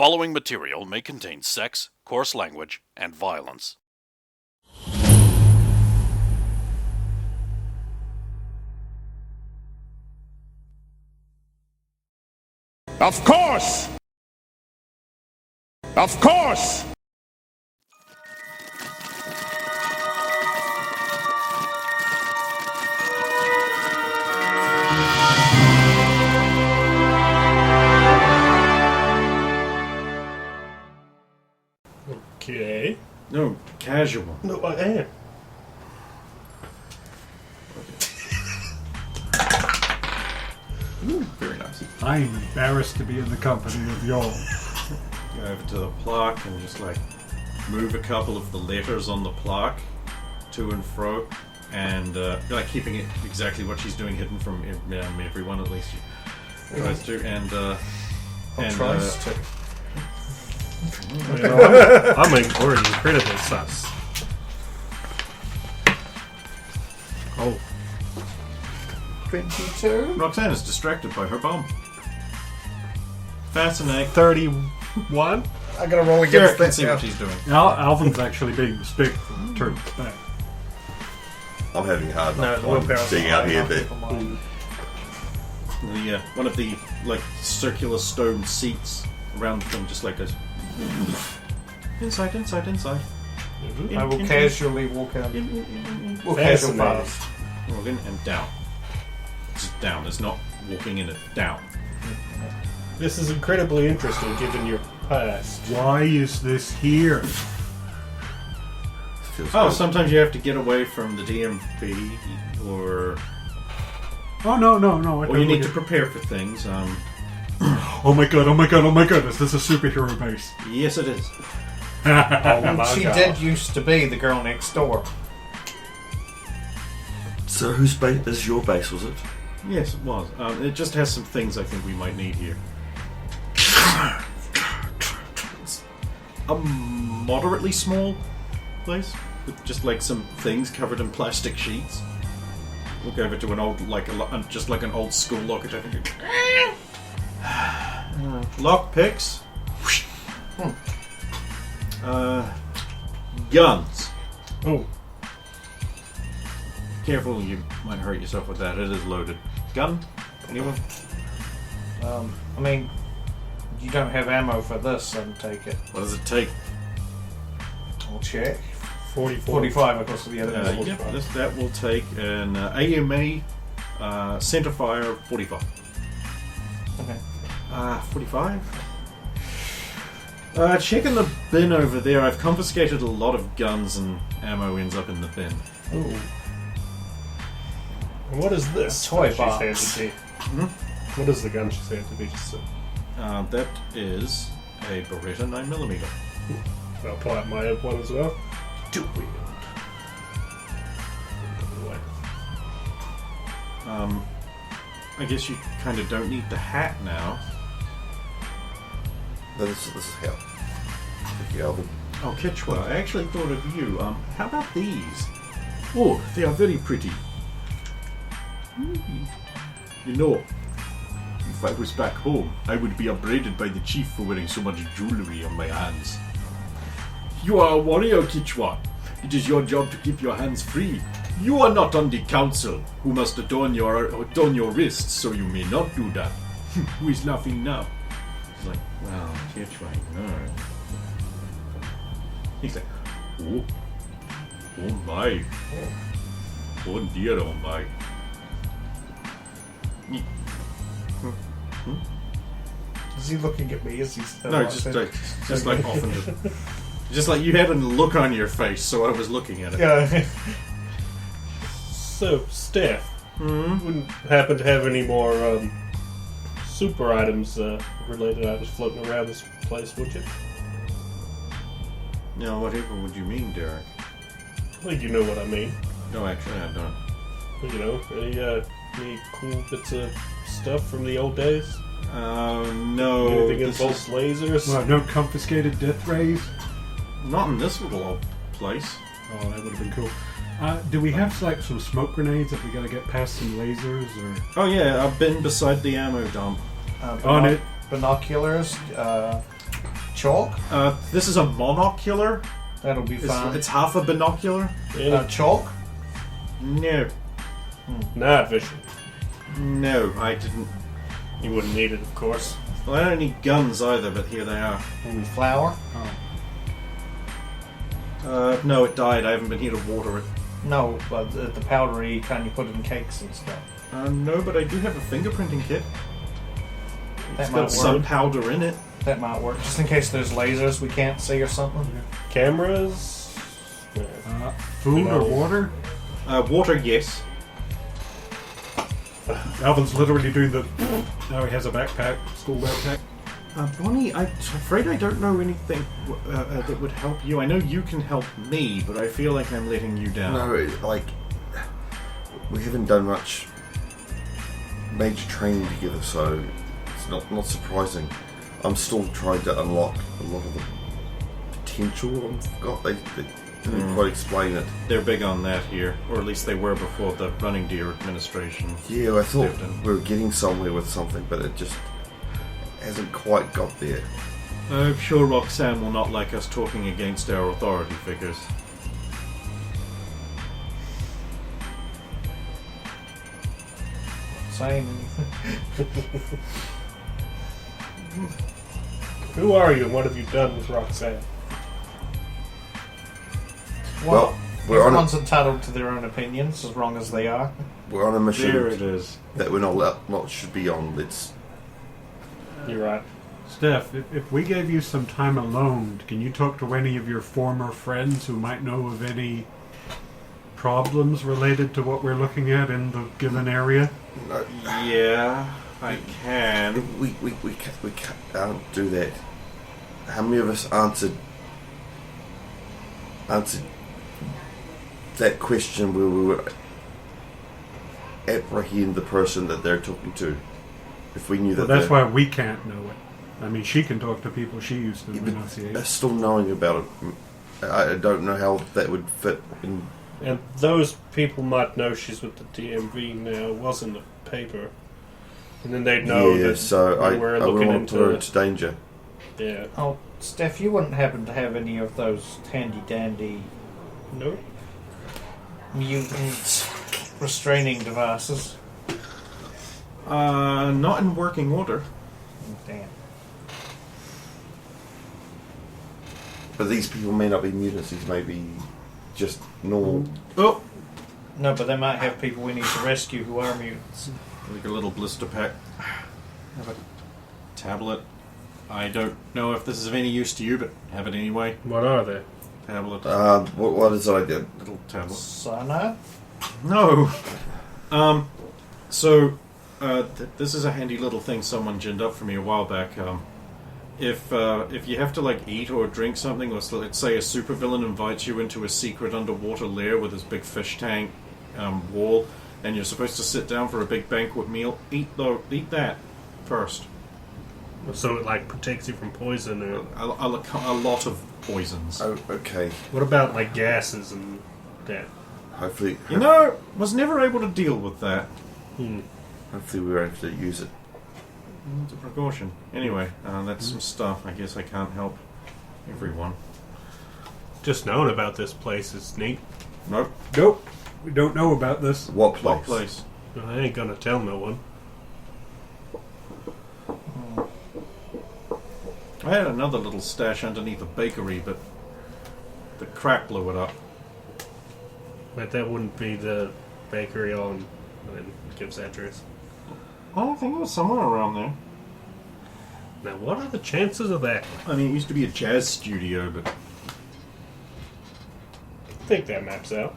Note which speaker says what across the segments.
Speaker 1: following material may contain sex, coarse language, and violence.
Speaker 2: Of course! Of course!
Speaker 3: Okay.
Speaker 4: No, casual.
Speaker 3: No, I am.
Speaker 4: Ooh, very nice.
Speaker 5: I am embarrassed to be in the company of y'all.
Speaker 4: Go over to the plaque and just like move a couple of the letters on the plaque to and fro, and like keeping it exactly what she's doing hidden from everyone, at least she tries to, tries to.
Speaker 3: You know, I'm already incredibly sus. Oh.
Speaker 6: 22?
Speaker 4: Roxanne is distracted by her bomb. Fascinate.
Speaker 3: 31?
Speaker 6: I gotta roll
Speaker 4: Derek
Speaker 6: against
Speaker 4: can
Speaker 6: that.
Speaker 4: see what she's doing.
Speaker 5: Alvin's actually being respectful. Turn back.
Speaker 7: I'm having a hard
Speaker 6: No,
Speaker 7: enough
Speaker 6: the
Speaker 7: time
Speaker 6: willpower's
Speaker 7: seeing
Speaker 6: not
Speaker 7: out here
Speaker 6: high enough
Speaker 7: that
Speaker 6: for mine.
Speaker 4: One of the like circular stone seats around them, just like this. Inside.
Speaker 6: I will casually walk out. Walk casual
Speaker 3: Fascinating.
Speaker 6: fast.
Speaker 4: Walk in and down. Just down. There's not walking in it. Down.
Speaker 3: This is incredibly interesting given your past.
Speaker 5: Why is this here?
Speaker 7: feels
Speaker 4: Oh,
Speaker 7: good.
Speaker 4: sometimes you have to get away from the DMV, or
Speaker 5: No.
Speaker 4: or you need to prepare for things.
Speaker 5: Oh my god, is this a superhero base?
Speaker 4: Yes, it is.
Speaker 3: Oh my
Speaker 6: She
Speaker 3: God.
Speaker 6: did used to be the girl next door.
Speaker 7: So whose base is your base, was it?
Speaker 4: Yes, it was. It just has some things I think we might need here. It's a moderately small place with just like some things covered in plastic sheets. We'll go over to an old, just like an old school locker. Lock picks. Guns.
Speaker 3: Oh,
Speaker 4: Careful, you might hurt yourself with that. It is loaded. Gun? Anyone?
Speaker 6: I mean, you don't have ammo for this, then take it.
Speaker 4: What does it take?
Speaker 6: I'll check.
Speaker 3: 44.
Speaker 6: 45, of course, the other one.
Speaker 4: Yep, that will take an AMA centerfire of 45.
Speaker 6: Okay.
Speaker 4: 45? Checking the bin over there. I've confiscated a lot of guns and ammo ends up in the bin.
Speaker 3: Oh. And what is this?
Speaker 6: A toy
Speaker 3: she's
Speaker 6: box.
Speaker 3: handed to you? What is the gun she's handed to me? Just
Speaker 4: That is a Beretta 9mm.
Speaker 3: I'll pull out my one as well.
Speaker 4: Do it. I guess you kind of don't need the hat now.
Speaker 7: No, this is how. Thank you, Alvin.
Speaker 4: Oh, Kitchwa, I actually thought of you. How about these? Oh, they are very pretty. You know, if I was back home, I would be upbraided by the chief for wearing so much jewellery on my hands. You are a warrior, Kitchwa. It is your job to keep your hands free. You are not on the council, who must adorn your wrists, so you may not do that. Who is laughing now? He's like, well, Kitchwa, no. He's like, oh my. Oh dear, oh my.
Speaker 6: Is he looking at me? Is he still
Speaker 4: No,
Speaker 6: like
Speaker 4: just
Speaker 6: that?
Speaker 4: like often. Just like you had a look on your face, so I was looking at it.
Speaker 6: Yeah.
Speaker 3: So, Steph, wouldn't happen to have any more super items, related items floating around this place, would you?
Speaker 4: Now, whatever would you mean, Derek?
Speaker 3: Well, you know what I mean.
Speaker 4: No, actually, I don't.
Speaker 3: You know, any cool bits of stuff from the old days?
Speaker 4: No.
Speaker 3: Anything
Speaker 4: this
Speaker 3: involves lasers?
Speaker 5: Well, no confiscated death rays?
Speaker 4: Not in this little old place.
Speaker 5: Oh, that would have been cool. Do we have like some smoke grenades if we gotta get past some lasers or?
Speaker 4: Oh yeah, I've been beside the ammo dump.
Speaker 5: On it.
Speaker 6: Binoculars, Chalk?
Speaker 4: This is a monocular.
Speaker 6: That'll be fine.
Speaker 4: It's half a binocular.
Speaker 6: Chalk?
Speaker 4: No.
Speaker 3: Night vision.
Speaker 4: No, I didn't.
Speaker 3: You wouldn't need it, of course.
Speaker 4: Well, I don't need guns either, but here they are.
Speaker 6: And flour?
Speaker 4: No, it died. I haven't been here to water it.
Speaker 6: No, but the powdery kind you put in cakes and stuff.
Speaker 4: No, but I do have a fingerprinting kit.
Speaker 6: That
Speaker 4: It's
Speaker 6: might
Speaker 4: got
Speaker 6: work.
Speaker 4: some powder in it.
Speaker 6: That might work, just in case there's lasers we can't see or something.
Speaker 3: Cameras?
Speaker 5: Food or water?
Speaker 4: Water, yes.
Speaker 5: Alvin's literally doing the... Now he has a backpack, school backpack.
Speaker 4: Bonnie, I'm afraid I don't know anything that would help you. I know you can help me, but I feel like I'm letting you down.
Speaker 7: No, like, we haven't done much major training together, so it's not surprising. I'm still trying to unlock a lot of the potential I've got. They didn't quite explain it.
Speaker 4: They're big on that here, or at least they were before the Running Deer administration.
Speaker 7: Yeah, I thought
Speaker 4: stepped in.
Speaker 7: we were getting somewhere with something, but it just hasn't quite got there.
Speaker 4: I'm sure Roxanne will not like us talking against our authority figures.
Speaker 6: Saying anything.
Speaker 3: Who are you and what have you done with Roxanne?
Speaker 7: Well, we're on
Speaker 6: everyone's entitled to their own opinions, as long as they are.
Speaker 7: we're on a mission
Speaker 4: There it is.
Speaker 7: that we're not should be on. Let's.
Speaker 3: You're right.
Speaker 5: Steph, if we gave you some time alone, can you talk to any of your former friends who might know of any problems related to what we're looking at in the given area?
Speaker 7: No,
Speaker 4: Yeah, I can.
Speaker 7: we can't do that. How many of us answered that question where we were apprehend the person that they're talking to? If we knew that,
Speaker 5: Well, that's why we can't know it. I mean, she can talk to people she used to enunciate.
Speaker 7: still knowing about it, I don't know how that would fit in.
Speaker 3: And those people might know she's with the DMV now. It was in the paper. And then they'd know
Speaker 7: Yeah,
Speaker 3: that
Speaker 7: so I
Speaker 3: we're
Speaker 7: wouldn't
Speaker 3: looking
Speaker 7: want to put her
Speaker 3: into...
Speaker 7: into danger.
Speaker 3: Yeah.
Speaker 6: Oh, Steph, you wouldn't happen to have any of those handy-dandy
Speaker 3: No?
Speaker 6: mutant restraining devices?
Speaker 4: Not in working order.
Speaker 6: Damn.
Speaker 7: But these people may not be mutants, these may be just normal.
Speaker 4: Oh!
Speaker 6: No, but they might have people we need to rescue who are mutants.
Speaker 4: Like a little blister pack. Have a tablet. I don't know if this is of any use to you, but have it anyway.
Speaker 3: What are they?
Speaker 4: Tablet.
Speaker 7: What is it I did?
Speaker 4: Little tablet.
Speaker 6: Cyanide?
Speaker 4: No. This is a handy little thing someone ginned up for me a while back. If you have to like eat or drink something, or let's say a supervillain invites you into a secret underwater lair with this big fish tank wall, and you're supposed to sit down for a big banquet meal, eat that first.
Speaker 3: So it like protects you from poison or...
Speaker 4: A lot of poisons.
Speaker 7: Oh, okay.
Speaker 3: What about like gases and that?
Speaker 7: Hopefully,
Speaker 4: Was never able to deal with that.
Speaker 7: hopefully we won't have to use it.
Speaker 4: It's a precaution. Anyway, that's some stuff. I guess I can't help everyone.
Speaker 3: Just knowing about this place is neat.
Speaker 4: Nope.
Speaker 5: Nope. We don't know about this.
Speaker 7: What place?
Speaker 4: What place?
Speaker 3: Well, I ain't gonna tell no one.
Speaker 4: I had another little stash underneath a bakery, but the crack blew it up.
Speaker 3: But that wouldn't be the bakery on Gibbs address.
Speaker 4: I think it was somewhere around there.
Speaker 3: Now, what are the chances of that?
Speaker 4: I mean, it used to be a jazz studio, but
Speaker 3: I think that maps out.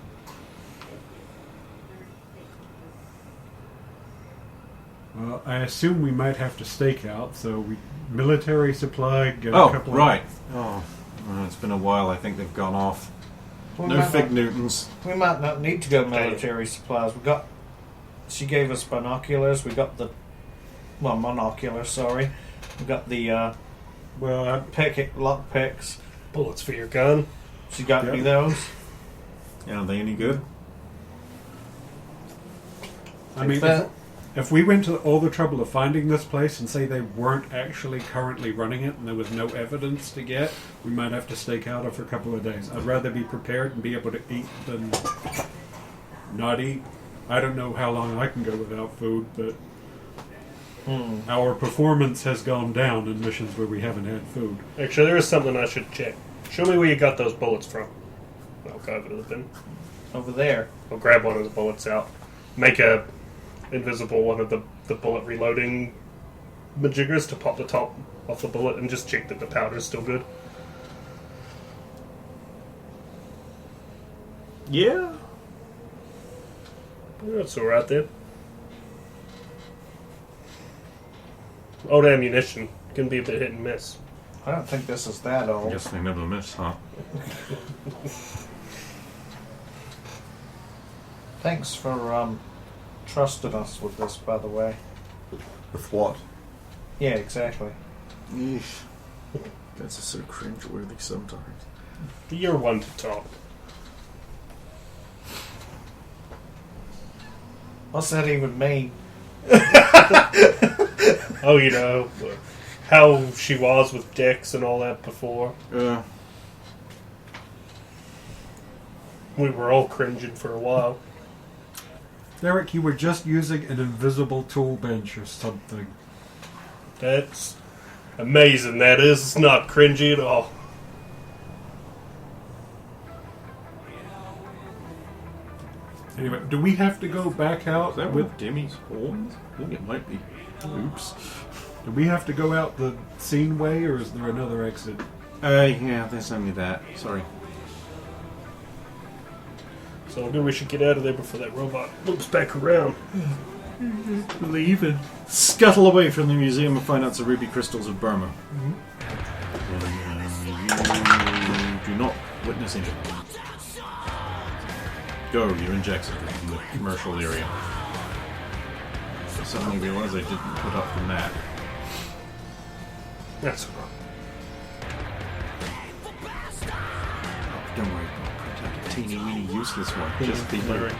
Speaker 5: Well, I assume we might have to stake out, so we military supply, get a couple
Speaker 4: right. It's been a while. I think they've gone off. No fig Newtons.
Speaker 6: We might not need to go military supplies. She gave us binoculars. We got the... Well, monoculars, sorry. We got the lock picks.
Speaker 3: Bullets for your gun.
Speaker 6: She got me those.
Speaker 4: Yeah, are they any good?
Speaker 5: I mean,
Speaker 6: that.
Speaker 5: If we went to all the trouble of finding this place and say they weren't actually currently running it and there was no evidence to get, we might have to stake out for a couple of days. I'd rather be prepared and be able to eat than not eat. I don't know how long I can go without food, but our performance has gone down in missions where we haven't had food.
Speaker 3: Actually, there is something I should check. Show me where you got those bullets from. I'll go over to the bin.
Speaker 6: Over there.
Speaker 3: I'll grab one of the bullets out. Make a invisible one of the bullet reloading majiggers to pop the top off the bullet and just check that the powder's still good.
Speaker 4: Yeah.
Speaker 3: That's alright then. Old ammunition can be a bit hit and miss.
Speaker 6: I don't think this is that old.
Speaker 4: I guess they never miss, huh?
Speaker 6: Thanks for trusting us with this, by the way.
Speaker 7: With what?
Speaker 6: Yeah, exactly.
Speaker 4: Yeesh. Guys are so cringeworthy sometimes.
Speaker 3: You're one to talk.
Speaker 6: What's that even mean?
Speaker 3: Oh, you know, how she was with Dex and all that before. We were all cringing for a while.
Speaker 5: Derek, you were just using an invisible tool bench or something.
Speaker 3: That's amazing, that is. It's not cringy at all.
Speaker 5: Anyway, do we have to go back out
Speaker 4: Is that
Speaker 5: with...
Speaker 4: with Demi's horns? I think it might be. Oops.
Speaker 5: Do we have to go out the scene way, or is there another exit?
Speaker 4: Yeah, there's only that. Sorry.
Speaker 3: So maybe we should get out of there before that robot loops back around.
Speaker 4: Leave and scuttle away from the museum and find out the ruby crystals of Burma. You do not witness anything. Go, you're in Jackson, in the commercial area. I suddenly realized I didn't put up the map.
Speaker 3: That's all
Speaker 4: Don't worry, I'll print out a teeny weeny useless one.
Speaker 3: right.
Speaker 4: Just be here.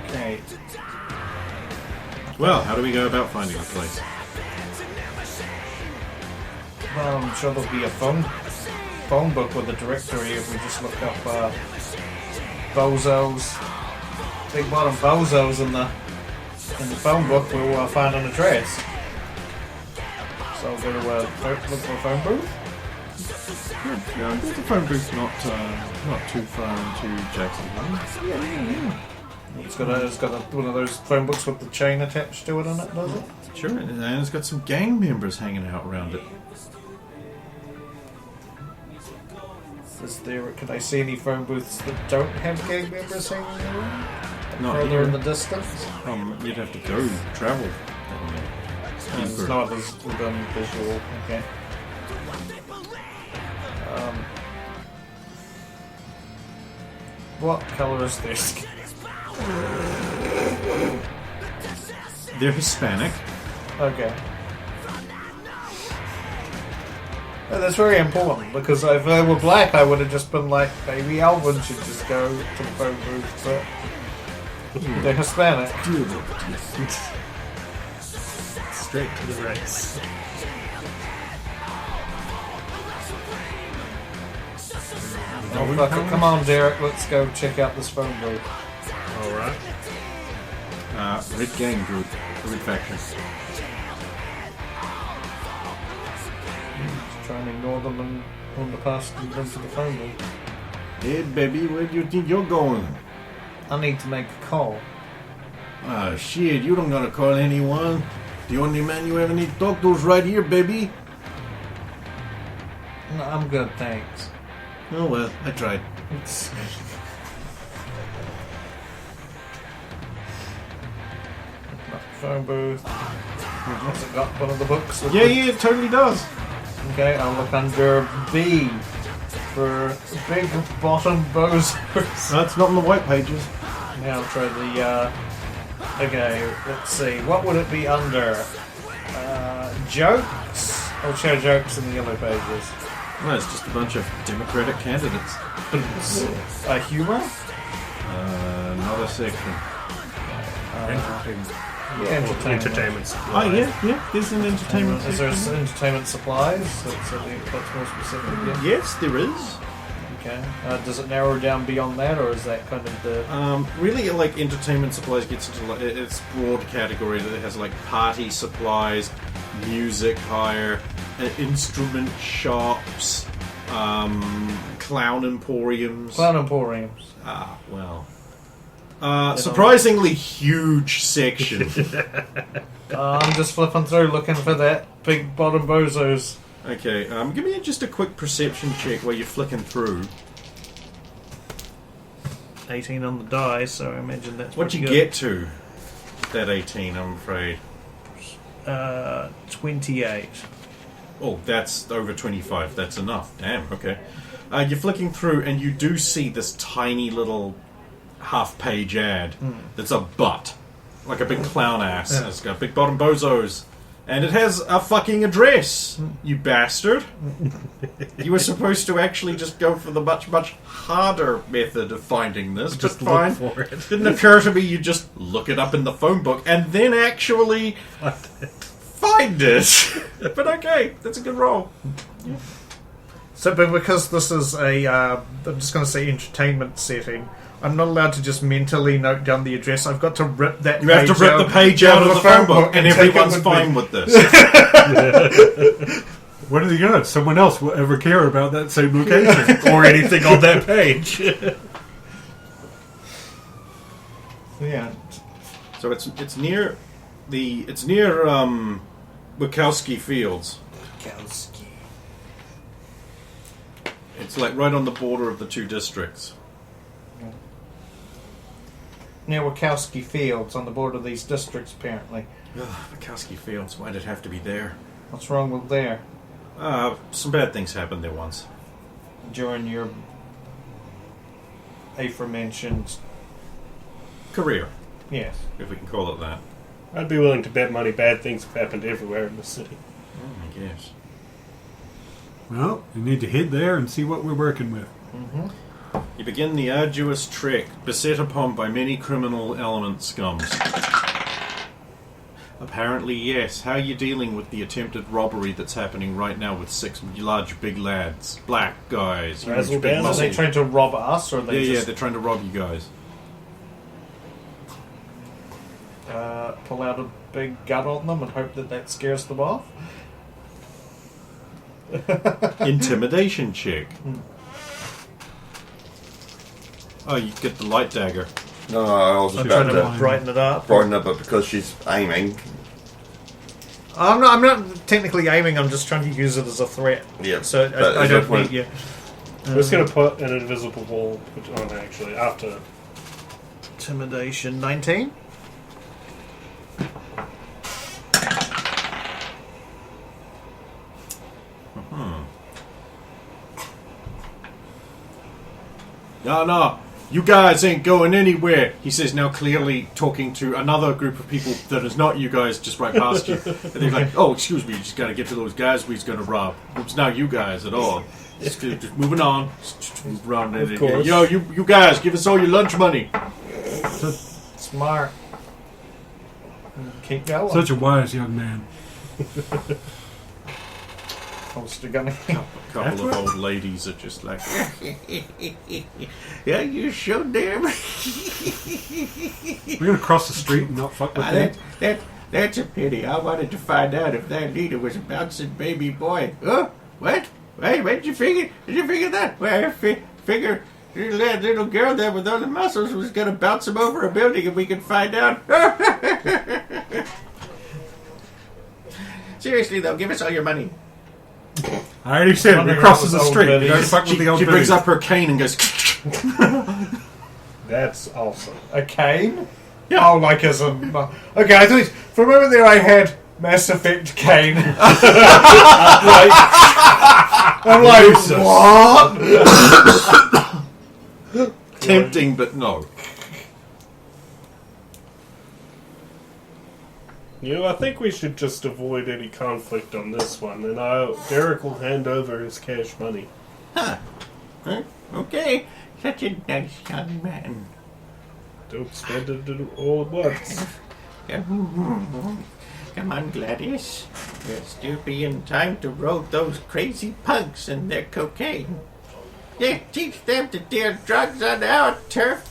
Speaker 6: Okay.
Speaker 4: Well, how do we go about finding the place?
Speaker 6: Well, I'm sure there'll be a phone book with a directory if we just look up bozos, big bottom bozos in the phone book. We'll find an address. So I'll go to look for a phone booth.
Speaker 4: Yeah, there's a phone booth not too far into Jackson.
Speaker 6: It's got one of those phone books with the chain attached to it on it, does it?
Speaker 4: Sure, and it's got some gang members hanging out around it.
Speaker 6: Can I see any phone booths that don't have gang members hanging around?
Speaker 4: Not
Speaker 6: Further
Speaker 4: here.
Speaker 6: in the distance?
Speaker 4: You'd have to go travel.
Speaker 6: It's not as visual. Okay. What color is this?
Speaker 4: They're Hispanic.
Speaker 6: Okay. Yeah, that's very important because if they were black, I would have just been like, maybe Alvin should just go to the phone booth, but they're Hispanic.
Speaker 3: Straight to the race.
Speaker 6: Oh, fuck it. Come on, Derek, let's go check out this phone booth.
Speaker 3: Alright.
Speaker 4: Red gang group. Red faction.
Speaker 6: Try and ignore them and wander past and run to the phone booth.
Speaker 4: Hey, baby, where do you think you're going?
Speaker 6: I need to make a call.
Speaker 4: Ah, shit, you don't gotta call anyone. The only man you ever need to talk to is right here, baby.
Speaker 6: No, I'm good, thanks.
Speaker 4: Oh, well, I tried.
Speaker 6: Phone booth. Has it got one of the books?
Speaker 4: Yeah, it totally does.
Speaker 6: Okay, I'll look under B for big bottom bozos.
Speaker 4: That's not in the white pages.
Speaker 6: Now I'll try the, okay, let's see. What would it be under? Jokes? I'll show jokes in the yellow pages.
Speaker 4: No, it's just a bunch of Democratic candidates.
Speaker 6: Humor?
Speaker 4: Not a section.
Speaker 3: Entertainment.
Speaker 4: Oh, yeah, there's an entertainment
Speaker 6: Is there
Speaker 4: section.
Speaker 6: entertainment supplies? That's more specific. Yeah.
Speaker 4: Yes, there is.
Speaker 6: Okay. Does it narrow down beyond that, or is that kind of the?
Speaker 4: Really, like, entertainment supplies gets into, like, it's broad category that it has, like, party supplies, music hire, instrument shops, clown emporiums.
Speaker 6: Clown emporiums.
Speaker 4: Surprisingly huge section.
Speaker 6: I'm just flipping through looking for that big bottom bozos.
Speaker 4: Okay, give me just a quick perception check while you're flicking through.
Speaker 6: 18 on the die, so I imagine that's
Speaker 4: What'd you
Speaker 6: pretty
Speaker 4: get to? That 18, I'm afraid.
Speaker 6: good. 28.
Speaker 4: Oh, that's over 25. That's enough. Damn, okay. You're flicking through and you do see this tiny little half-page ad that's a butt. Like a big clown ass.
Speaker 6: Yeah.
Speaker 4: It's got big bottom bozos. And it has a fucking address, you bastard. You were supposed to actually just go for the much, much harder method of finding this,
Speaker 3: Just
Speaker 4: but fine.
Speaker 3: look for it.
Speaker 4: Didn't occur to me you just look it up in the phone book and then actually find it. But okay, that's a good roll.
Speaker 6: So, but because this is a, I'm just going to say entertainment setting, I'm not allowed to just mentally note down the address. I've got to rip that.
Speaker 4: You have to rip the page out of the phone book, and
Speaker 6: take it
Speaker 4: everyone's
Speaker 6: with
Speaker 4: fine
Speaker 6: me.
Speaker 4: with this.
Speaker 5: What are the odds someone else will ever care about that same location?
Speaker 3: Or anything on that page.
Speaker 6: Yeah.
Speaker 4: So it's near Wachowski Fields. It's like right on the border of the two districts.
Speaker 6: Near Wachowski Fields, on the border of these districts, apparently.
Speaker 4: Wachowski Fields. Why'd it have to be there?
Speaker 6: What's wrong with there?
Speaker 4: Some bad things happened there once.
Speaker 6: During your aforementioned...
Speaker 4: Career,
Speaker 6: Yes.
Speaker 4: if we can call it that.
Speaker 3: I'd be willing to bet money bad things have happened everywhere in the city.
Speaker 4: I guess.
Speaker 5: Well, we need to head there and see what we're working with.
Speaker 6: Mm-hmm.
Speaker 4: You begin the arduous trek, beset upon by many criminal element scums. Apparently, yes. How are you dealing with the attempted robbery that's happening right now with 6 large big lads? Black guys. huge,
Speaker 3: Razzle
Speaker 4: big
Speaker 3: dazzle.
Speaker 6: Are they
Speaker 4: muscles.
Speaker 6: trying to rob us, or are they
Speaker 4: Yeah,
Speaker 6: just
Speaker 4: they're trying to rob you guys.
Speaker 6: pull out a big gun on them and hope that scares them off?
Speaker 4: Intimidation check. Oh, you get the light dagger.
Speaker 7: No, I was
Speaker 6: I'm
Speaker 7: about
Speaker 6: trying to
Speaker 7: to
Speaker 6: brighten it up.
Speaker 7: brighten up, but because she's aiming.
Speaker 6: I'm not technically aiming. I'm just trying to use it as a threat.
Speaker 7: Yeah.
Speaker 6: So
Speaker 7: but
Speaker 6: I
Speaker 7: is
Speaker 6: don't
Speaker 7: that when-
Speaker 6: need you.
Speaker 3: I'm just going to put an invisible wall on, actually, after.
Speaker 6: Intimidation 19.
Speaker 4: No, you guys ain't going anywhere, he says, now clearly talking to another group of people that is not you guys just right past you. And they're like, oh, excuse me, you just gotta get to those guys we's gonna rob. It's not you guys at all. Just moving on. Just move around.
Speaker 3: Of course.
Speaker 4: Yo, you guys, give us all your lunch money.
Speaker 6: Smart. Keep going.
Speaker 5: Such a wise young man.
Speaker 6: I was still gonna.
Speaker 4: Couple of old ladies are just like, yeah, you sure damn.
Speaker 5: We're going to cross the street and not fuck with them.
Speaker 4: That's a pity. I wanted to find out if that leader was a bouncing baby boy. Huh? What? Wait, where'd you figure? Did you figure that? Well, I figure that little girl there with all the muscles was going to bounce him over a building and we could find out. Seriously, though, give us all your money.
Speaker 5: I already said we crosses the street.
Speaker 6: Betty.
Speaker 5: We don't fuck with the old
Speaker 4: She brings
Speaker 5: Betty.
Speaker 4: up her cane and goes,
Speaker 3: That's awesome.
Speaker 6: A cane?
Speaker 4: Yeah.
Speaker 6: Oh, like as a. Okay, I thought for a moment there I had Mass Effect cane. I'm like, what?
Speaker 4: tempting, but no.
Speaker 3: You know, I think we should just avoid any conflict on this one, and Derek will hand over his cash money.
Speaker 4: Huh? Okay. Such a nice young man.
Speaker 3: Don't spend it all at once.
Speaker 8: Come on, Gladius. We'll still be in time to road those crazy punks and their cocaine. Yeah, teach them to deal drugs on our turf.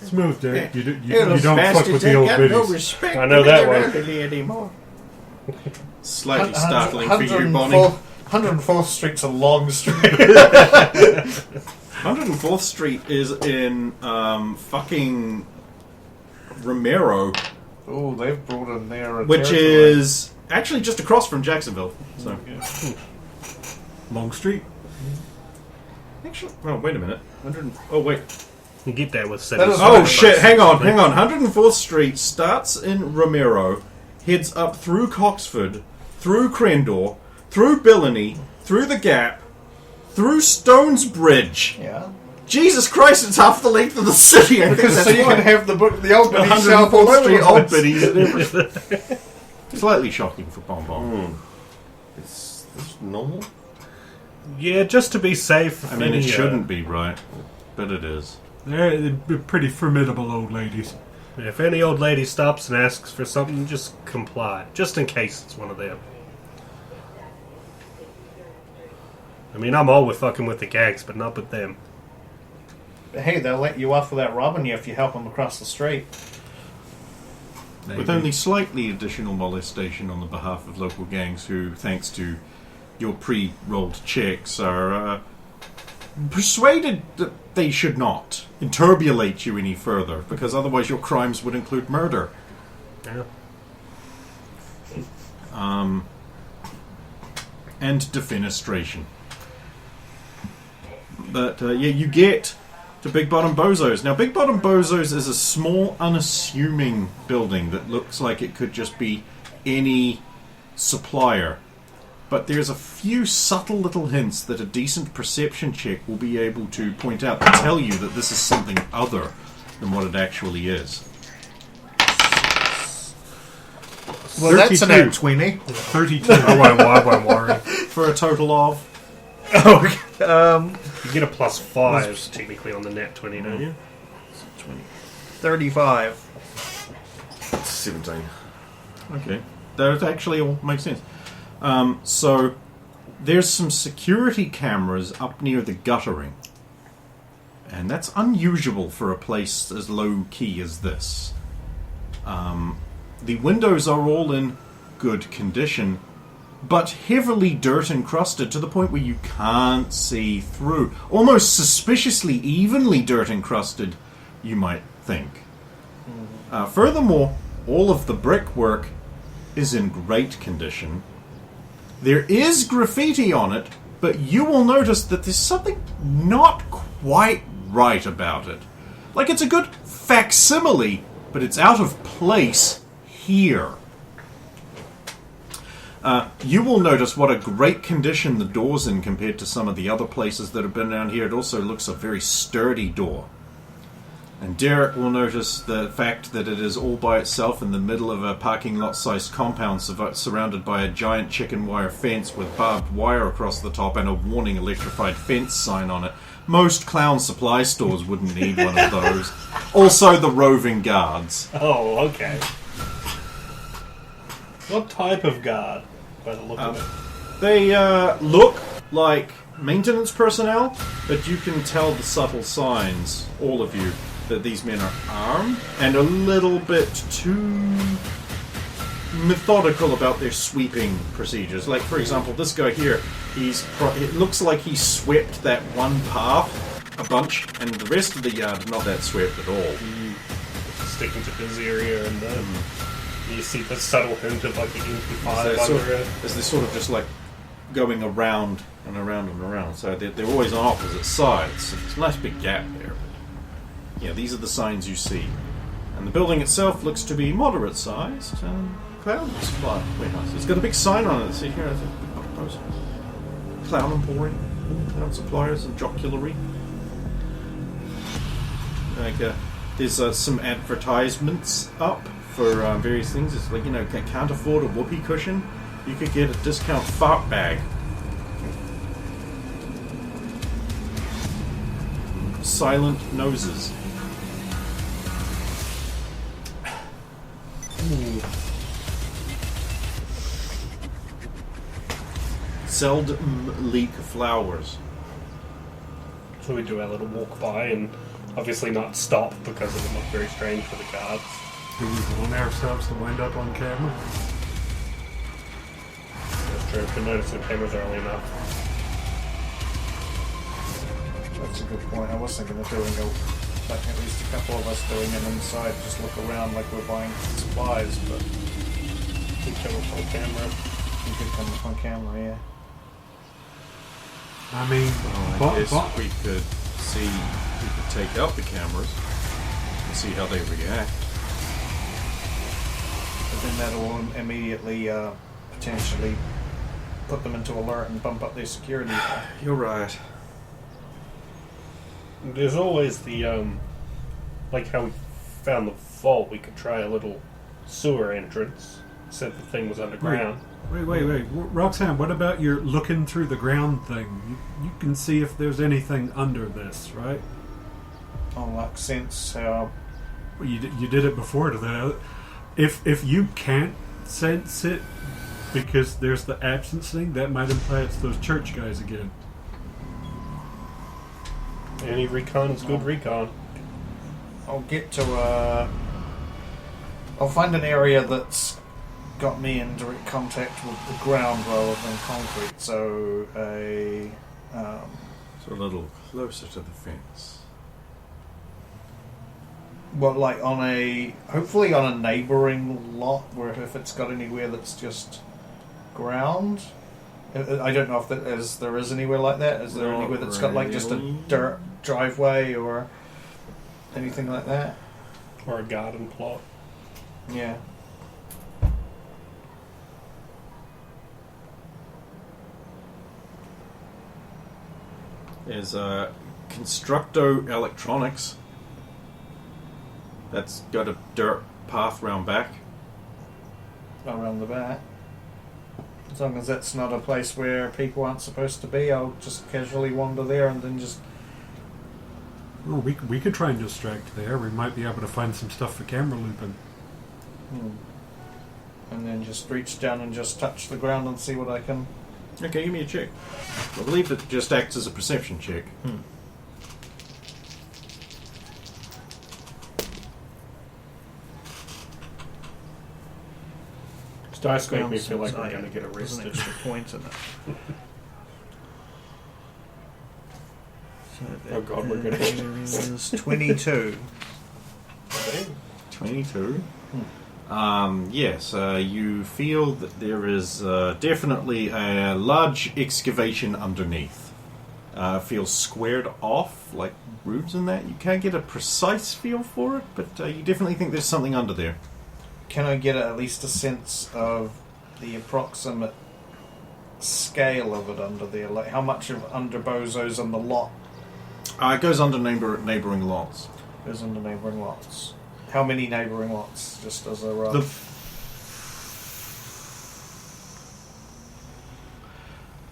Speaker 5: Smooth, Derek. You
Speaker 8: Little
Speaker 5: don't fuck
Speaker 8: bastards
Speaker 5: with the
Speaker 8: ain't
Speaker 5: old
Speaker 8: got no
Speaker 5: biddies.
Speaker 8: respect
Speaker 3: I know
Speaker 8: for
Speaker 3: that
Speaker 8: their
Speaker 3: one.
Speaker 8: elderly anymore.
Speaker 4: Slightly startling for you, Bonnie.
Speaker 6: 104th Street's a long street.
Speaker 4: 104th Street is in fucking Romero,
Speaker 6: Oh, they've brought in their
Speaker 4: which
Speaker 6: territory.
Speaker 4: is actually just across from Jacksonville. So,
Speaker 5: Long Street.
Speaker 4: actually, oh wait a minute, oh wait,
Speaker 3: You get that with
Speaker 6: That is-
Speaker 3: 70.
Speaker 4: oh shit, hang on. 104th Street starts in Romero, heads up through Coxford, through Crendor, through Billany, through the Gap, through Stones Bridge.
Speaker 6: Yeah.
Speaker 4: Jesus Christ, it's half the length of the city. I think
Speaker 6: Because
Speaker 4: that's
Speaker 6: so you
Speaker 4: why.
Speaker 6: can have the old Biddies
Speaker 4: 104th Street
Speaker 6: South
Speaker 4: old biddies and everything. Slightly shocking for Bon Bon.
Speaker 7: Is this normal?
Speaker 3: Yeah, just to be safe.
Speaker 4: I mean, it shouldn't be, right? But it is.
Speaker 5: They're pretty formidable old ladies.
Speaker 3: If any old lady stops and asks for something, just comply. Just in case it's one of them. I mean, I'm all with fucking with the gangs, but not with them.
Speaker 6: Hey, they'll let you off without robbing you if you help them across the street.
Speaker 4: With only slightly additional molestation on the behalf of local gangs who, thanks to your pre-rolled checks, are persuaded that they should not interbulate you any further, because otherwise your crimes would include murder.
Speaker 3: Yeah.
Speaker 4: And defenestration. But yeah, you get to Big Bottom Bozo's. Now, Big Bottom Bozo's is a small, unassuming building that looks like it could just be any supplier. But there's a few subtle little hints that a decent perception check will be able to point out to tell you that this is something other than what it actually is.
Speaker 6: Well, that's an
Speaker 5: 32.
Speaker 6: ad tweenie.
Speaker 5: 32.
Speaker 3: I won't worry.
Speaker 4: For a total of...
Speaker 3: You get a +5 technically on the net 20, don't you?
Speaker 6: 35.
Speaker 7: 17.
Speaker 4: Okay. That actually all makes sense. So, there's some security cameras up near the guttering. And that's unusual for a place as low-key as this. The windows are all in good condition, but heavily dirt-encrusted to the point where you can't see through. Almost suspiciously evenly dirt-encrusted, you might think. Furthermore, all of the brickwork is in great condition. There is graffiti on it, but you will notice that there's something not quite right about it. Like, it's a good facsimile, but it's out of place here. You will notice what a great condition the door's in compared to some of the other places that have been around here. It also looks a very sturdy door. And Derek will notice the fact that it is all by itself in the middle of a parking lot-sized compound surrounded by a giant chicken wire fence with barbed wire across the top and a warning electrified fence sign on it. Most clown supply stores wouldn't need one of those. Also the roving guards.
Speaker 3: Oh, okay. What type of guard, by the look of it?
Speaker 4: They look like maintenance personnel, but you can tell the subtle signs, all of you, that these men are armed and a little bit too methodical about their sweeping procedures. Like, for example, this guy here, it looks like he swept that one path a bunch, and the rest of the yard not that swept at all.
Speaker 3: Sticking to this area, and you see the subtle hint of like the MP5
Speaker 4: So
Speaker 3: under it.
Speaker 4: they're sort of just like going around and around and around. So they're always on opposite sides. It's a nice big gap there. But yeah, these are the signs you see. And the building itself looks to be moderate sized. Clown supply warehouse. It's got a big sign on it. See here, it's a Clown Emporium, Clown Suppliers and Jocularity. Like there's some advertisements up for various things. It's like, can't afford a whoopee cushion? You could get a discount fart bag. silent noses. Seldom leak flowers.
Speaker 3: So we do our little walk by and obviously not stop because it would look very strange for the guards.
Speaker 5: Do we want ourselves to wind up on camera?
Speaker 3: That's true. If you notice the cameras early enough.
Speaker 6: That's a good point. I was thinking of doing like at least a couple of us doing an inside, just look around like we're buying supplies, but
Speaker 3: We come up on camera.
Speaker 6: you could come up on camera, yeah.
Speaker 5: I mean,
Speaker 4: I guess we could take out the cameras and see how they react.
Speaker 6: But then that will immediately potentially put them into alert and bump up their security.
Speaker 4: You're right.
Speaker 3: There's always the, like how we found the vault, we could try a little sewer entrance, said the thing was underground.
Speaker 5: Wait. Roxanne, what about your looking through the ground thing? You can see if there's anything under this, right?
Speaker 6: Oh, like sense how...
Speaker 5: Well, you did it before to that. If you can't sense it because there's the absence thing, that might imply it's those church guys again.
Speaker 3: Any recon is good recon.
Speaker 6: I'll get to I'll find an area that's got me in direct contact with the ground rather than concrete, so
Speaker 4: So a little closer to the fence.
Speaker 6: well, like hopefully on a neighbouring lot, where if it's got anywhere that's just ground. I don't know if there is anywhere like that. Is there
Speaker 4: Not
Speaker 6: anywhere that's got like just a
Speaker 4: really.
Speaker 6: dirt driveway or anything like that?
Speaker 3: Or a garden plot.
Speaker 6: Yeah.
Speaker 4: There's Constructo Electronics. That's got a dirt path round back.
Speaker 6: Around the back. As long as that's not a place where people aren't supposed to be, I'll just casually wander there and then just...
Speaker 5: Well, we could try and distract there. We might be able to find some stuff for camera looping.
Speaker 6: And then just reach down and just touch the ground and see what I can...
Speaker 4: Okay, give me a check. I believe it just acts as a perception check.
Speaker 3: Dice make me
Speaker 6: Sounds
Speaker 3: feel like we're
Speaker 6: like
Speaker 3: going to get
Speaker 6: there's an
Speaker 3: arrested.
Speaker 6: extra point in it.
Speaker 3: Oh god, we're going to get
Speaker 6: Is 22.
Speaker 4: 22. Yes, you feel that there is definitely a large excavation underneath. Feels squared off, like roots and that. You can't get a precise feel for it, but you definitely think there's something under there.
Speaker 6: Can I get at least a sense of the approximate scale of it under there? Like how much of under Bozo's on the lot
Speaker 4: It goes under neighbouring lots.
Speaker 6: goes under neighbouring lots? How many neighbouring lots? Just as a rough...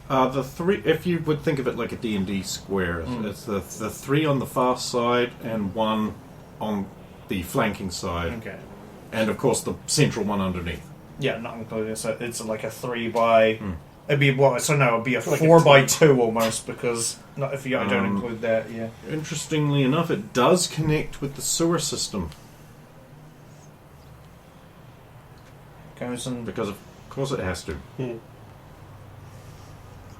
Speaker 4: The three, if you would think of it like a D&D square, it's the three on the far side and one on the flanking side.
Speaker 6: Okay.
Speaker 4: And of course the central one underneath.
Speaker 6: Yeah, not including so it's like a 3 by... It'd be it'd be a
Speaker 3: Like
Speaker 6: 4
Speaker 3: a
Speaker 6: by
Speaker 3: 2.
Speaker 6: 2 almost, because not if I don't include that, yeah.
Speaker 4: Interestingly enough, it does connect with the sewer system.
Speaker 6: Goes and
Speaker 4: Because of course it has to.
Speaker 6: from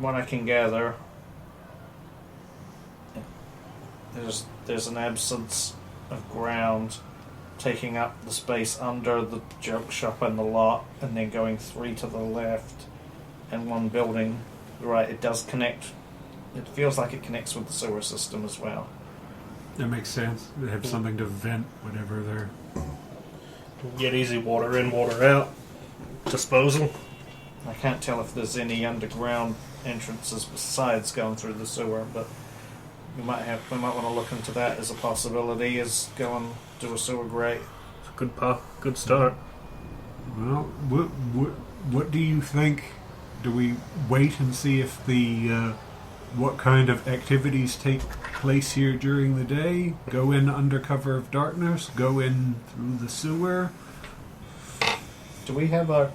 Speaker 6: what I can gather, there's an absence of ground taking up the space under the joke shop and the lot, and then going 3 to the left, and 1 building. Right, it does connect. It feels like it connects with the sewer system as well.
Speaker 5: That makes sense. They have something to vent whenever they're...
Speaker 3: Get easy water in, water out. Disposal.
Speaker 6: I can't tell if there's any underground entrances besides going through the sewer, but we might want to look into that as a possibility. Is go and do a sewer grate.
Speaker 3: Good path. Good start.
Speaker 5: Well, what do you think? Do we wait and see if the what kind of activities take place here during the day? Go in under cover of darkness? Go in through the sewer?
Speaker 6: Do we have our...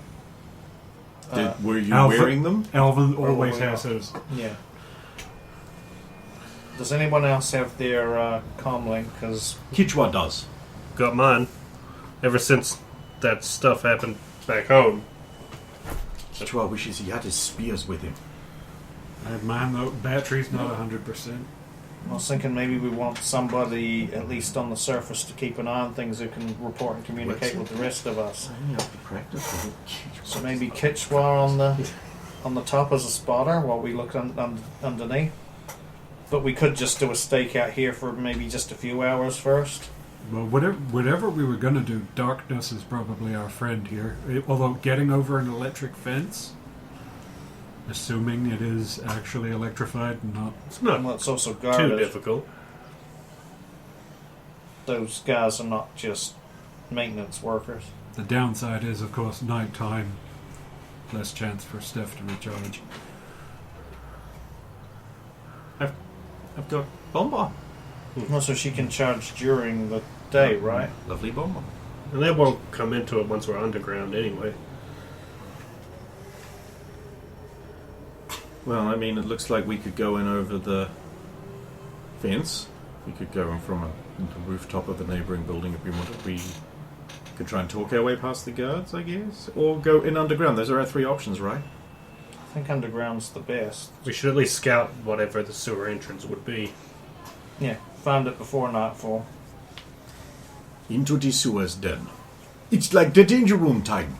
Speaker 4: Were you
Speaker 5: Alpha-
Speaker 4: wearing them?
Speaker 5: Alvin always
Speaker 6: Probably
Speaker 5: has
Speaker 6: not.
Speaker 5: his.
Speaker 6: Yeah. Does anyone else have their comlink? Because
Speaker 4: Kichwa does.
Speaker 3: Got mine. Ever since that stuff happened back home.
Speaker 4: Kichwa wishes he had his spears with him.
Speaker 5: I have mine though. Battery's not 100%.
Speaker 6: I was thinking maybe we want somebody, at least on the surface, to keep an eye on things who can report and communicate with the rest of us.
Speaker 4: I have to practice with it.
Speaker 6: So maybe Kitchwa on the top as a spotter while we look underneath. But we could just do a stakeout here for maybe just a few hours first.
Speaker 5: Well, whatever we were going to do, darkness is probably our friend here. Although getting over an electric fence, assuming it is actually electrified and not...
Speaker 3: It's not
Speaker 6: Well, it's also
Speaker 3: too
Speaker 6: guarded.
Speaker 3: difficult.
Speaker 6: Those guys are not just maintenance workers.
Speaker 5: The downside is, of course, nighttime. Less chance for Steph to recharge.
Speaker 4: I've got bomber.
Speaker 6: Also, she can charge during the day, right?
Speaker 4: Lovely bomber.
Speaker 3: And they won't come into it once we're underground anyway.
Speaker 4: Well, I mean, it looks like we could go in over the fence. We could go in from the rooftop of the neighbouring building if we wanted. We could try and talk our way past the guards, I guess. Or go in underground. Those are our three options, right?
Speaker 6: I think underground's the best.
Speaker 3: We should at least scout whatever the sewer entrance would be.
Speaker 6: Yeah, found it before nightfall.
Speaker 4: Into the sewers, then. It's like the danger room time.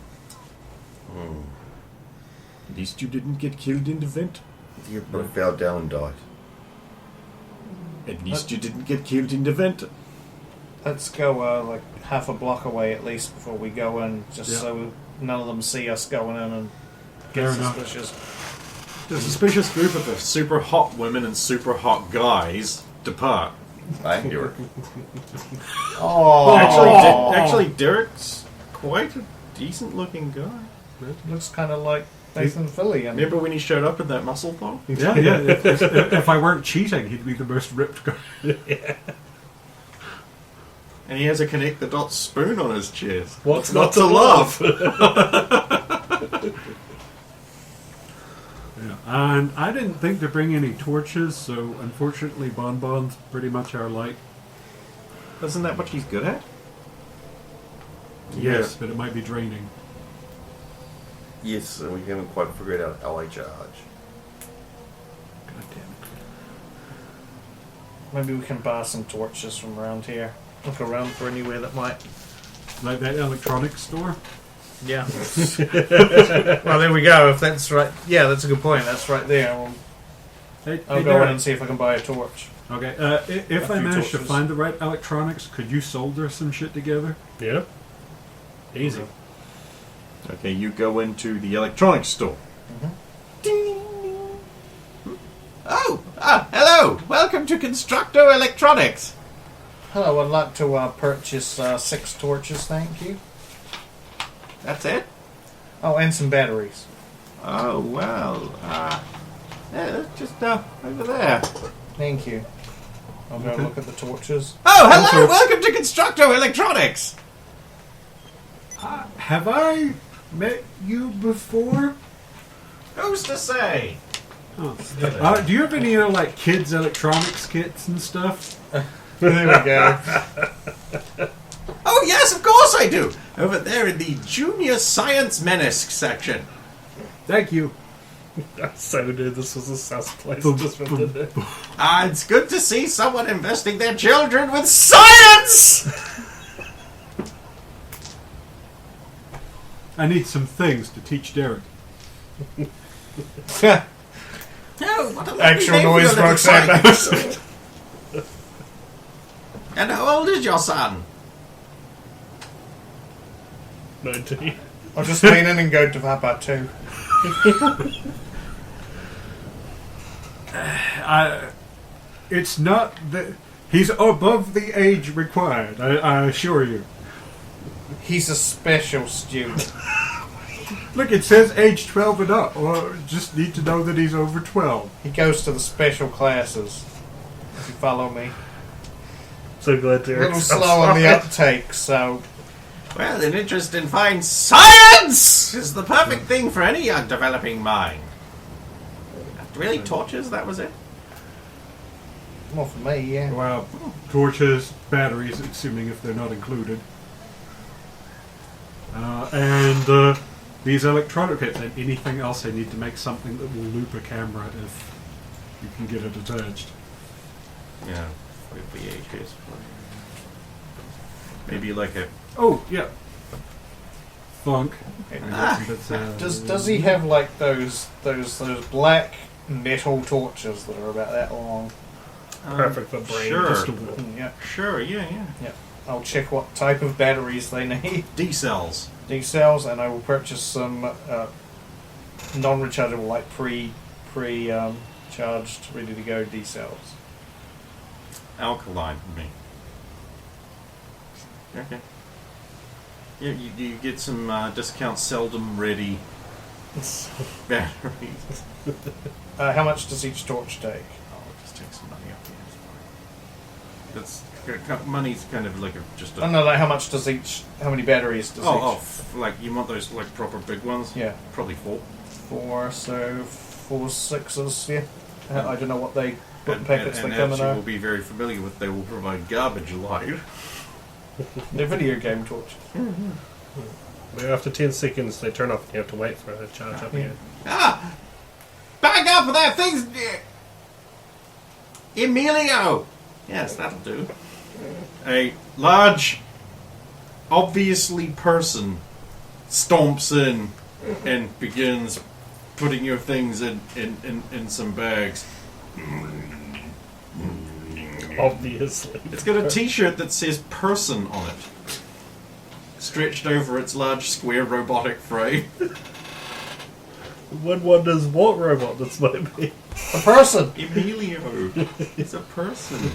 Speaker 4: At least you didn't get killed in the vent.
Speaker 7: I think everybody fell down and died.
Speaker 4: At least you didn't get killed in the vent.
Speaker 6: Let's go like half a block away at least before we go in, just
Speaker 5: Yeah.
Speaker 6: so none of them see us going in and get
Speaker 5: Fair enough.
Speaker 6: suspicious.
Speaker 4: The suspicious group of the super hot women and super hot guys depart.
Speaker 7: I hear it.
Speaker 6: Oh,
Speaker 4: Actually, Derek's quite a decent looking guy.
Speaker 6: looks kind of like Nathan Fillion.
Speaker 4: Remember when he showed up in that muscle thong?
Speaker 5: Yeah. If I weren't cheating, he'd be the most ripped guy.
Speaker 4: And he has a connect the dots spoon on his chest.
Speaker 3: What's
Speaker 4: not to love?
Speaker 5: Yeah. And I didn't think to bring any torches, so unfortunately Bonbon's pretty much our light.
Speaker 4: Isn't that what he's good at?
Speaker 5: Yes, but it might be draining.
Speaker 7: Yes, and we haven't quite figured out how I charge.
Speaker 5: God damn it.
Speaker 6: Maybe we can buy some torches from around here. Look around for anywhere that might.
Speaker 5: Like that electronics store?
Speaker 6: Yeah. Well, there we go. If that's right, yeah, that's a good point. That's right there. I'll go in and see if I can buy a torch.
Speaker 5: Okay, if
Speaker 6: A
Speaker 5: I
Speaker 6: few
Speaker 5: manage to
Speaker 6: torches.
Speaker 5: find the right electronics, could you solder some shit together?
Speaker 3: Yeah. Easy.
Speaker 4: Okay, you go into the electronics store.
Speaker 8: Oh, hello. Welcome to Constructo Electronics.
Speaker 6: Hello, I'd like to purchase 6 torches, thank you.
Speaker 8: That's it?
Speaker 6: Oh, and some batteries.
Speaker 8: Oh, well, yeah, just over there.
Speaker 6: Thank you. I'll go look at the torches.
Speaker 8: Oh, hello. Welcome to Constructo Electronics.
Speaker 5: Have I met you before?
Speaker 8: Who's to say?
Speaker 5: Oh. Do you have any like kids' electronics kits and stuff?
Speaker 6: There we go.
Speaker 8: Oh, yes, of course I do. Over there in the Junior Science Menace section.
Speaker 5: Thank you.
Speaker 3: I so knew this was a sus place just from the day.
Speaker 8: It's good to see someone investing their children with science.
Speaker 5: I need some things to teach Derek.
Speaker 8: Oh, what a lovely
Speaker 6: Actual
Speaker 8: name for
Speaker 6: noise
Speaker 8: your little
Speaker 6: box out
Speaker 8: science. And how old is your son?
Speaker 3: 19.
Speaker 6: I'll just lean in and go to Papa too.
Speaker 5: It's not that he's above the age required. I assure you.
Speaker 6: He's a special student.
Speaker 5: Look, it says age 12 and up. Or just need to know that he's over 12.
Speaker 6: He goes to the special classes. If you follow me.
Speaker 3: So glad to
Speaker 6: A little slow on the uptake, so...
Speaker 8: Well, an interest in fine science is the perfect thing for any young developing mind. Really, torches? That was it?
Speaker 6: Well, for me, yeah.
Speaker 5: Well, torches, batteries, assuming if they're not included. And these electronic kits, and anything else I need to make something that will loop a camera if you can get it attached.
Speaker 8: Yeah. VHS. Maybe like a...
Speaker 5: Oh, yeah. Funk.
Speaker 6: Does he have like those black metal torches that are about that long?
Speaker 3: Perfect for brain.
Speaker 8: Sure.
Speaker 6: Yeah.
Speaker 8: Sure, yeah.
Speaker 6: I'll check what type of batteries they need.
Speaker 8: D-cells.
Speaker 6: D-cells, and I will purchase some non-rechargeable, like charged, ready to go D-cells.
Speaker 8: Alkaline for me. Okay. Yeah, you get some discount seldom ready batteries.
Speaker 6: How much does each torch take?
Speaker 8: Oh, just take some money up here. That's money's kind of like just a...
Speaker 6: Oh no, like how much does each? How many batteries does each?
Speaker 8: Like you want those like proper big ones?
Speaker 6: Yeah,
Speaker 8: probably 4.
Speaker 6: 4, so 4 6s. Yeah, I don't know what packets they come in.
Speaker 8: You will be very familiar with. They will provide garbage light.
Speaker 6: They're video game torches.
Speaker 3: But after 10 seconds, they turn off and you have to wait for it to charge up again.
Speaker 8: Back up for that thing! Emilio! Yes, that'll do. A large, obviously person stomps in and begins putting your things in some bags.
Speaker 3: Obviously.
Speaker 8: It's got a t-shirt that says person on it. Stretched over its large square robotic frame.
Speaker 3: One wonders what robot this might be.
Speaker 6: A person!
Speaker 8: Emilio. It's a person.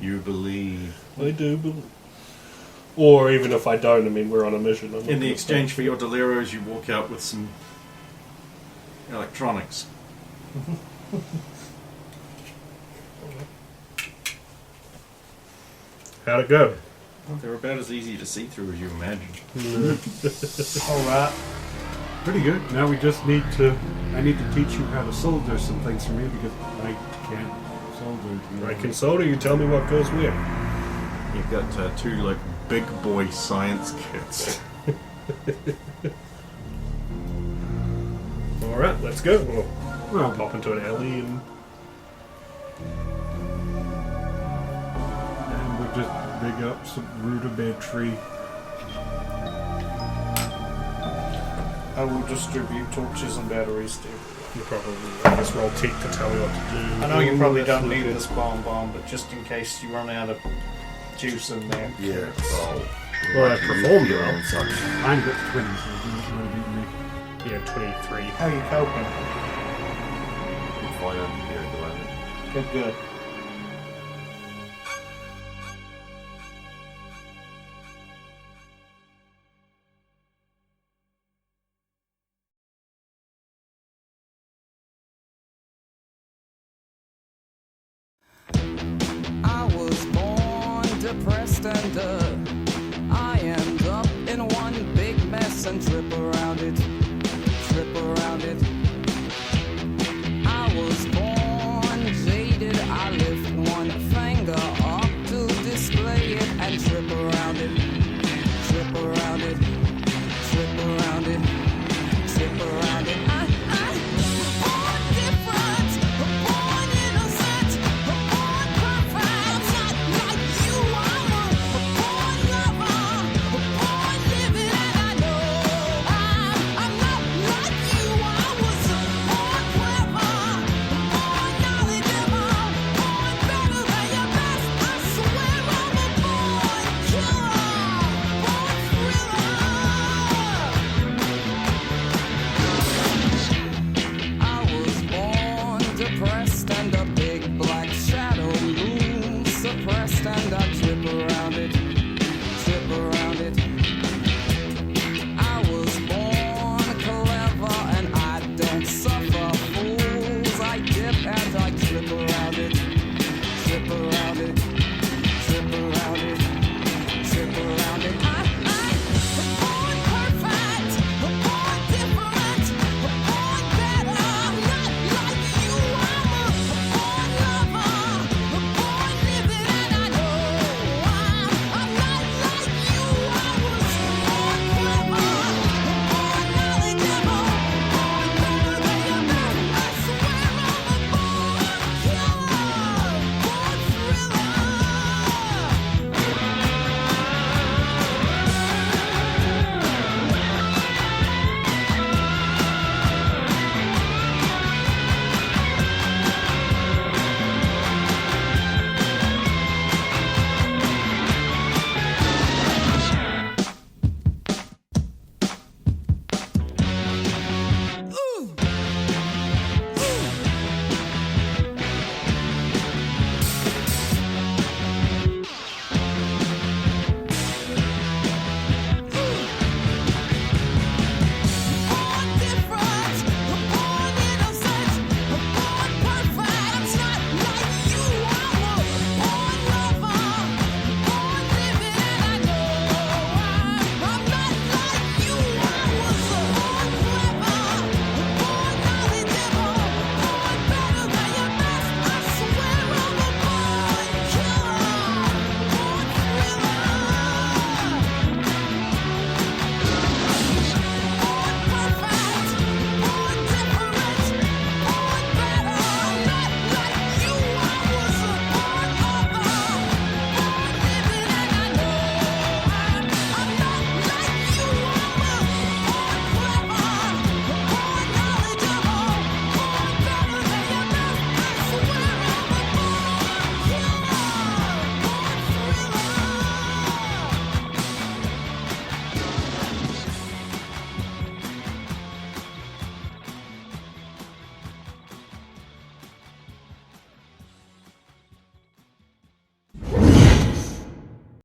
Speaker 8: You believe.
Speaker 3: I do believe. Or even if I don't, I mean, we're on a mission.
Speaker 8: In the exchange for your Deleros, you walk out with some electronics.
Speaker 3: How'd it go?
Speaker 8: Well, they're about as easy to see through as you imagine.
Speaker 6: Alright.
Speaker 5: Pretty good. Now we just need to... I need to teach you how to solder some things for me because I can't solder.
Speaker 3: I can solder, you tell me what goes where.
Speaker 4: You've got 2 like big boy science kits.
Speaker 3: Alright, let's go.
Speaker 5: Well,
Speaker 3: Pop into an alley and...
Speaker 5: we'll just dig up some rudimentary...
Speaker 6: I will distribute torches and batteries too.
Speaker 3: You probably let this roll tick to tell me what to do.
Speaker 6: I know you probably don't need this bomb, but just in case you run out of juice in there.
Speaker 7: Yeah,
Speaker 3: Well, I performed
Speaker 7: your
Speaker 3: well.
Speaker 7: own such.
Speaker 5: I'm got 20, so you don't want to beat me.
Speaker 3: Yeah, 23.
Speaker 6: How are you coping?
Speaker 7: I'm fine over here at the moment.
Speaker 6: Good.
Speaker 9: I was born depressed and I end up in one big mess and trip